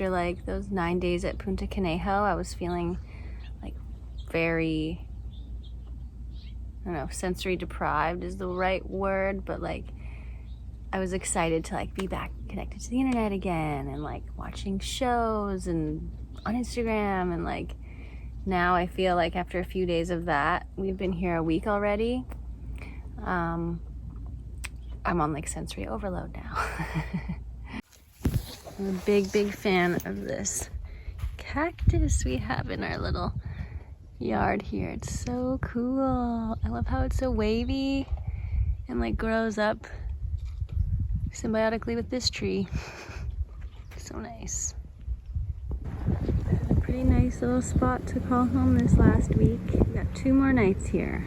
after like those 9 days at Punta Conejo, I was feeling like very, I don't know, sensory deprived is the right word, but like I was excited to like be back connected to the internet again and like watching shows and on Instagram, and like now I feel like after a few days of that, we've been here a week already, I'm on like sensory overload now. I'm a big fan of this cactus we have in our little yard here. It's so cool. I love how it's so wavy and like grows up symbiotically with this tree. So nice. A pretty nice little spot to call home this last week. We got 2 more nights here.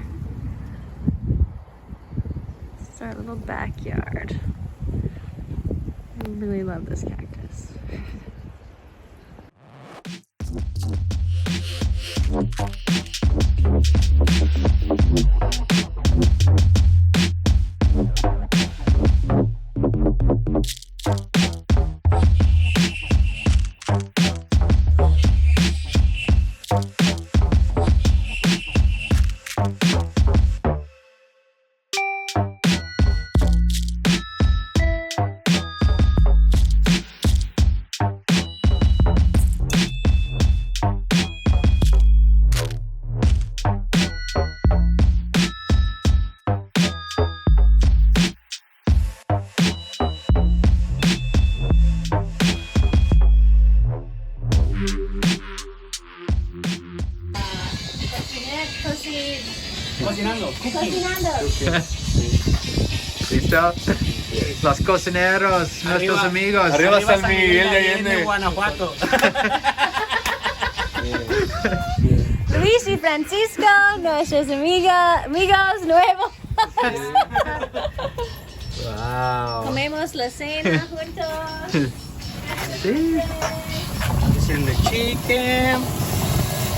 This is our little backyard. I really love this cactus. ¿Listo? Los cocineros, nuestros amigos. Arriba San Miguel de Allende, Guanajuato. Luis y Francisco, nuestros amigos nuevos. Wow. Comemos la cena juntos. Sí. Es el de chicken.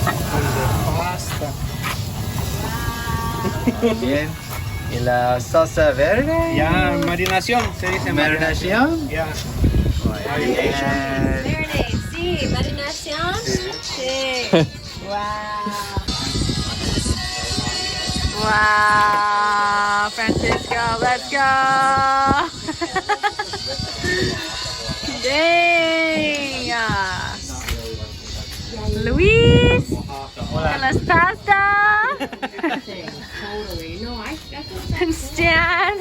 El de pasta. Bien. ¿Y la salsa verde? Ya, marinación, se dice ¿Marinación? Ya. Bien. Marinade, sí, marinación. Sí. Wow. Wow, Francisco, let's go. Dang. Luis, and las pasta. And Stan.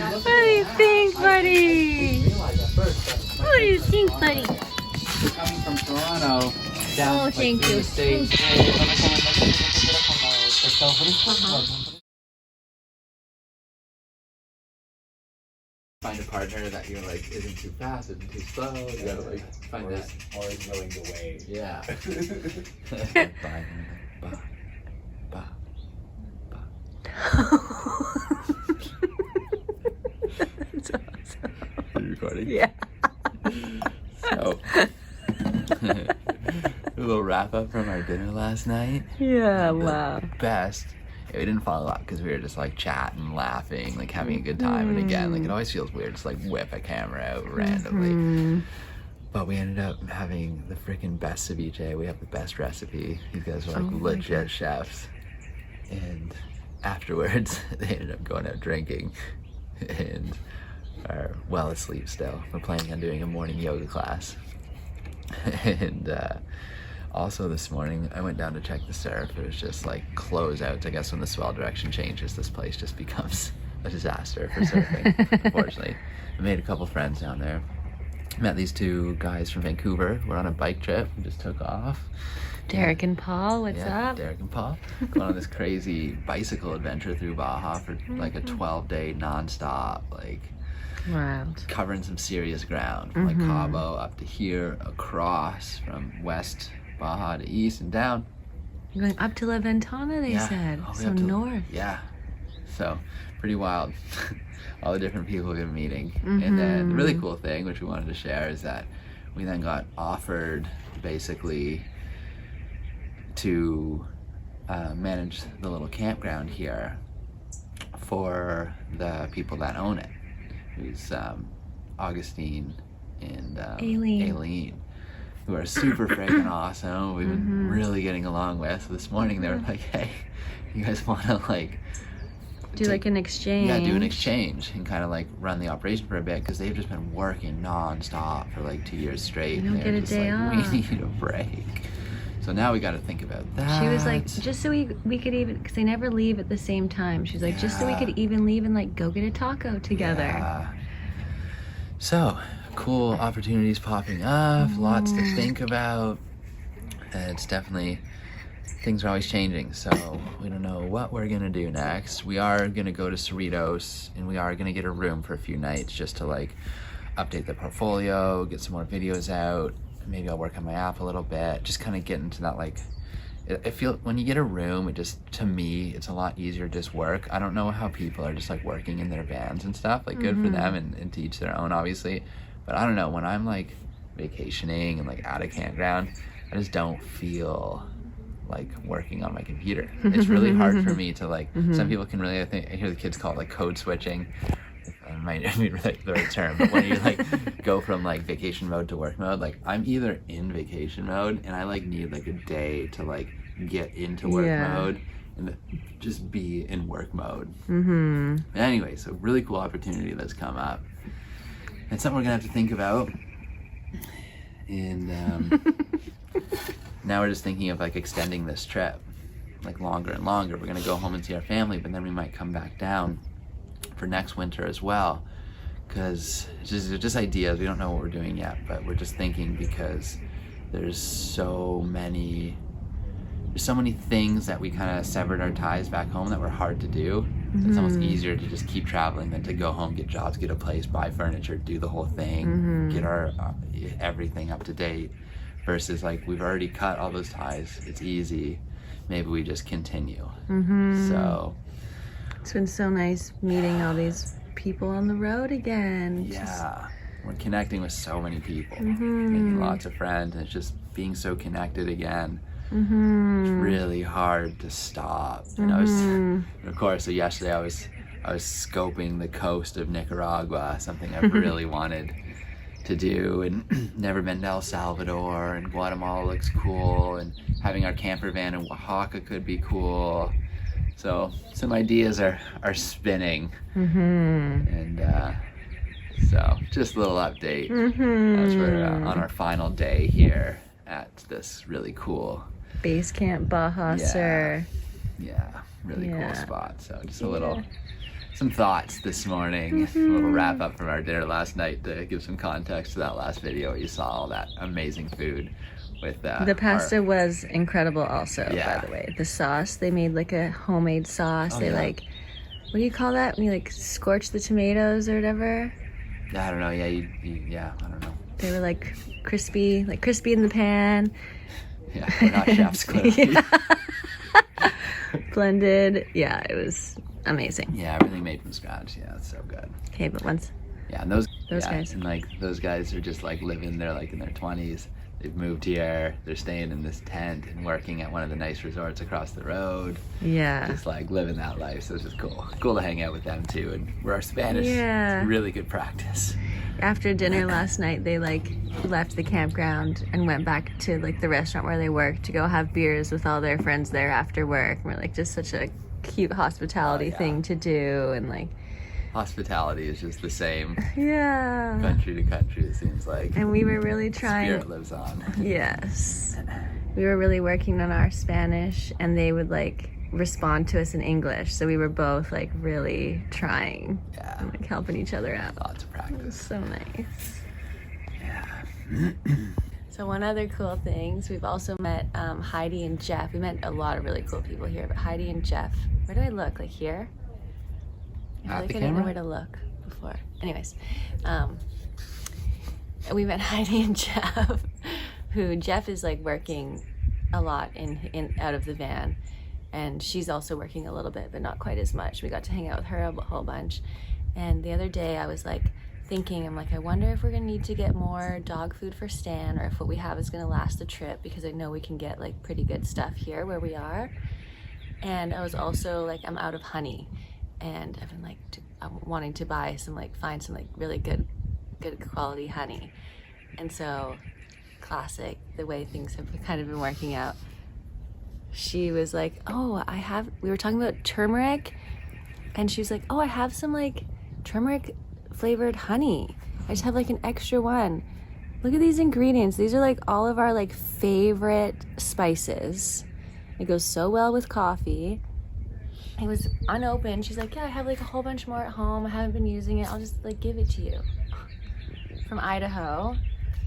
What do you think, buddy? What do you think, buddy? Coming from Toronto down Oh, thank to you. the States. Find a partner that you're like isn't too fast, isn't too slow. You gotta like find that. Or is willing to wait. Yeah. Ba, ba, ba. That's awesome. Are you recording? Yeah. So, a little wrap up from our dinner last night. Yeah, The wow. best. Yeah, we didn't follow up because we were just like chatting, laughing, like having a good time. And again, like it always feels weird to like whip a camera out randomly. But we ended up having the freaking best ceviche. We have the best recipe. These guys are like legit chefs. And afterwards, they ended up going out drinking and are well asleep still. We're planning on doing a morning yoga class. And also this morning, I went down to check the surf. It was just like closeouts. I guess when the swell direction changes, this place just becomes a disaster for surfing, unfortunately. I made a couple friends down there. Met these 2 guys from Vancouver. We're on a bike trip. We just took off. Derek and Paul, what's up? Derek and Paul. Going on this crazy bicycle adventure through Baja for like a 12-day non-stop, like Wow. covering some serious ground from like Cabo up to here, across from west Baja to east and down. You're going up to La Ventana, they said. all the way So up to- north. Yeah. So pretty wild. All the different people we've been meeting. And then the really cool thing, which we wanted to share, is that we then got offered basically to manage the little campground here for the people that own it. Who's Augustine and Aileen. Aileen, who are super freaking awesome. We've been really getting along with. So this morning they were like, hey, you guys want to like Do like an exchange. Yeah, do an exchange and kind of like run the operation for a bit, because they've just been working non-stop for like 2 years straight. They don't get a just day like, off. we need a break. So now we got to think about that. She was like, just so we could even, because they never leave at the same time. She's like, just so we could even leave and like go get a taco together. Yeah. So, cool opportunities popping up, lots to think about. And it's definitely, things are always changing, so we don't know what we're gonna do next. We are gonna go to Cerritos, and we are gonna get a room for a few nights just to like update the portfolio, get some more videos out. Maybe I'll work on my app a little bit, just kind of get into that like, I feel when you get a room, it just, to me, it's a lot easier to just work. I don't know how people are just like working in their vans and stuff, like good for them and to each their own, obviously. But I don't know, when I'm like vacationing and like at a campground, I just don't feel like working on my computer. It's really hard for me to like, some people can really, I think, I hear the kids call it like code switching. I might not be like the right term, but when you like go from like vacation mode to work mode, like I'm either in vacation mode and I like need like a day to like get into work mode and just be in work mode. Anyway, so really cool opportunity that's come up. It's something we're gonna have to think about. And now we're just thinking of like extending this trip like longer and longer. We're gonna go home and see our family, but then we might come back down for next winter as well, because it's just ideas. We don't know what we're doing yet, but we're just thinking, because there's so many things that we kind of severed our ties back home that were hard to do. It's almost easier to just keep traveling than to go home, get jobs, get a place, buy furniture, do the whole thing, get our everything up to date, versus like we've already cut all those ties. It's easy. Maybe we just continue. So It's been so nice meeting all these people on the road again. yeah, we're connecting with so many people, making lots of friends, and it's just being so connected again. It's really hard to stop. And I was, of course, so yesterday I was scoping the coast of Nicaragua, something I've really wanted to do, and never been to El Salvador, and Guatemala looks cool, and having our camper van in Oaxaca could be cool. So some ideas are spinning, and so just a little update as we're on our final day here at this really cool Basecamp Baja Sur. really cool spot. So just a little, some thoughts this morning, a little wrap up from our dinner last night to give some context to that last video where you saw all that amazing food. With The pasta was incredible also, by the way. The sauce, they made like a homemade sauce. They like, what do you call that? When you like scorch the tomatoes or whatever? I don't know, I don't know. They were like crispy in the pan. Yeah, we're not chefs, clearly. Blended. Yeah, it was amazing. Yeah, everything made from scratch. Yeah, it's so good. Okay, but once. Yeah, and those guys. And like those guys are just like living, they're like in their 20s. They've moved here, they're staying in this tent and working at one of the nice resorts across the road. Yeah. Just like living that life, so it's just cool. Cool to hang out with them too, and we're our Spanish. Yeah. It's really good practice. After dinner last night, they like left the campground and went back to like the restaurant where they worked to go have beers with all their friends there after work. And we're like, just such a cute hospitality thing to do, and like hospitality is just the same yeah, country to country, it seems like. and we were really trying. Spirit lives on. Yes, we were really working on our Spanish, and they would like respond to us in English, so we were both like really trying, and like helping each other out. Lots of practice. So nice. Yeah. So one other cool thing, so we've also met Heidi and Jeff. We met a lot of really cool people here, but Heidi and Jeff, where do I look? Like here? I feel like I didn't know where to look before. Anyways, we met Heidi and Jeff, who Jeff is like working a lot in out of the van, and she's also working a little bit, but not quite as much. We got to hang out with her a whole bunch. And the other day I was like thinking, I'm like, I wonder if we're gonna need to get more dog food for Stan, or if what we have is gonna last the trip, because I know we can get like pretty good stuff here where we are. And I was also like, I'm out of honey, and I've been like I'm wanting to buy some, like find some like really good good quality honey. And so, classic, the way things have kind of been working out. She was like, oh, we were talking about turmeric, and she was like, oh, I have some like turmeric flavored honey. I just have like an extra one. Look at these ingredients. These are like all of our like favorite spices. It goes so well with coffee. It was unopened. She's like, yeah, I have like a whole bunch more at home. I haven't been using it. I'll just like give it to you. From Idaho.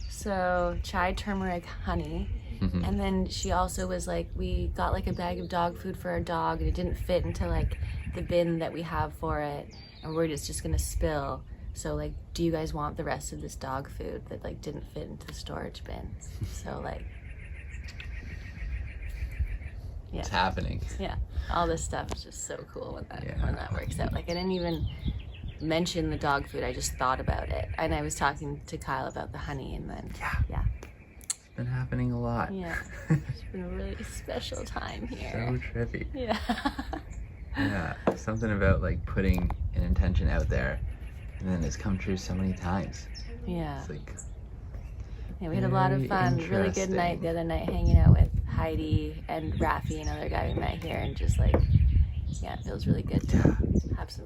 So chai turmeric honey. And then she also was like, we got like a bag of dog food for our dog and it didn't fit into like the bin that we have for it. And we're just gonna spill. So like, do you guys want the rest of this dog food that like didn't fit into the storage bins? So like, yeah. It's happening. Yeah, all this stuff is just so cool when that works out. Like I didn't even mention the dog food, I just thought about it. And I was talking to Kyle about the honey and then, yeah. It's been happening a lot. Yeah, it's been a really special time here. So trippy. Yeah. Yeah, something about like putting an intention out there and then it's come true so many times. Yeah. It's like, yeah, we had a lot of fun. Really good night the other night hanging out with Heidi and Rafi, another guy we met here, and just like, yeah, it feels really good to have some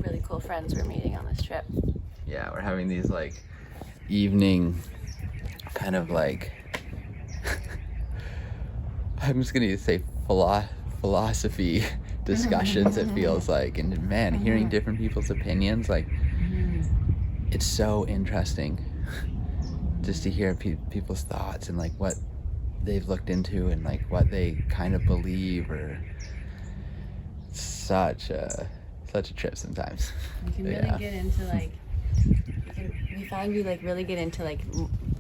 really cool friends we're meeting on this trip. yeah, we're having these like evening kind of like I'm just gonna say philosophy discussions, it feels like, and man, hearing different people's opinions, like it's so interesting just to hear people's thoughts and like what they've looked into and like what they kind of believe, or such a trip sometimes. You can really get into like, we find we like really get into like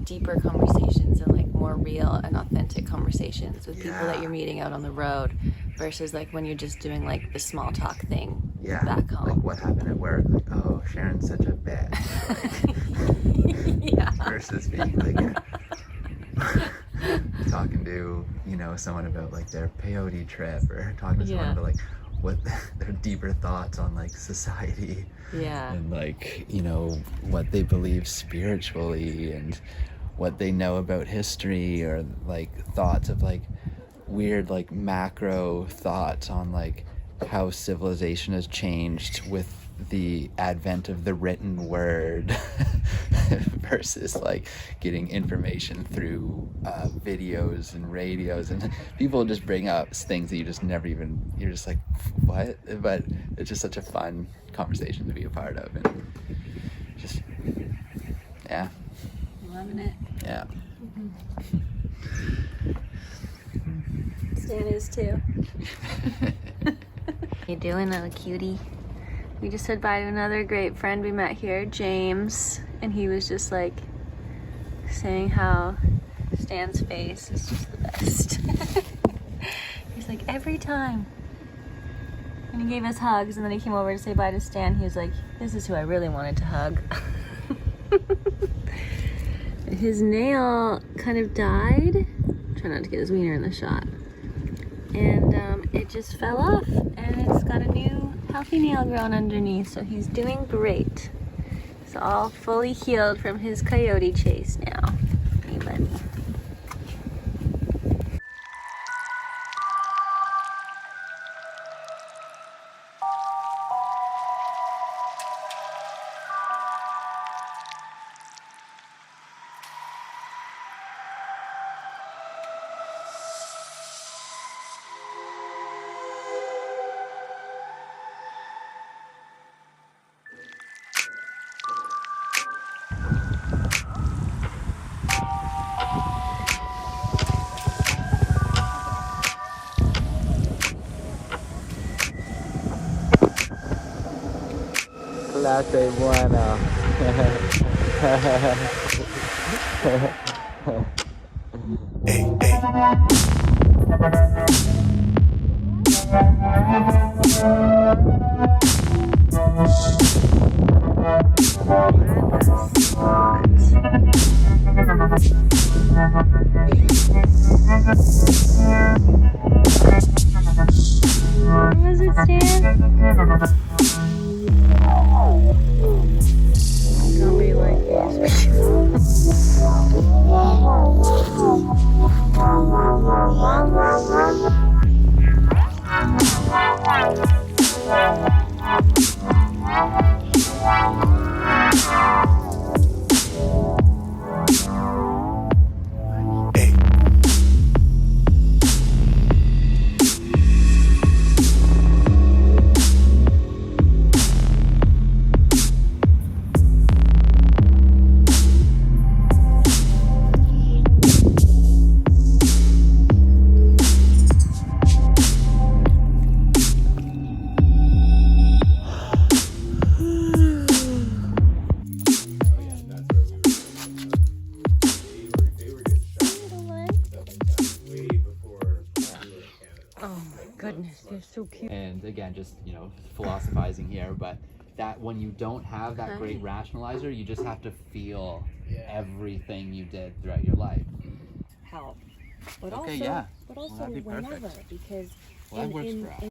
deeper conversations and like more real and authentic conversations with people that you're meeting out on the road versus like when you're just doing like the small talk thing back home. Like what happened at work, like, oh, Sharon's such a bitch, like, versus being like talking to, you know, someone about like their peyote trip, or talking to someone about like what their deeper thoughts on like society and like, you know, what they believe spiritually and what they know about history, or like thoughts of like weird like macro thoughts on like how civilization has changed with the advent of the written word versus like getting information through videos and radios, and people just bring up things that you just never even, you're just like, what? But it's just such a fun conversation to be a part of, and just Loving it. Yeah. Stan is too. You doing, little cutie? We just said bye to another great friend we met here, James, and he was just like saying how Stan's face is just the best. He's like, every time. And he gave us hugs, and then he came over to say bye to Stan. He was like, this is who I really wanted to hug. His nail kind of died. Try not to get his wiener in the shot. And it just fell off, and it's got a new healthy nail growing underneath, so he's doing great. He's all fully healed from his coyote chase now. Hey, buddy. Clase bueno. Where was it, Stan? Don't be like it. Goodness, you're so cute. And again, just, you know, philosophizing here, but that when you don't have that great rationalizer, you just have to feel everything you did throughout your life. Help. But Okay, also, yeah. But also Well, that'd be whenever, perfect. because Well, that works for us.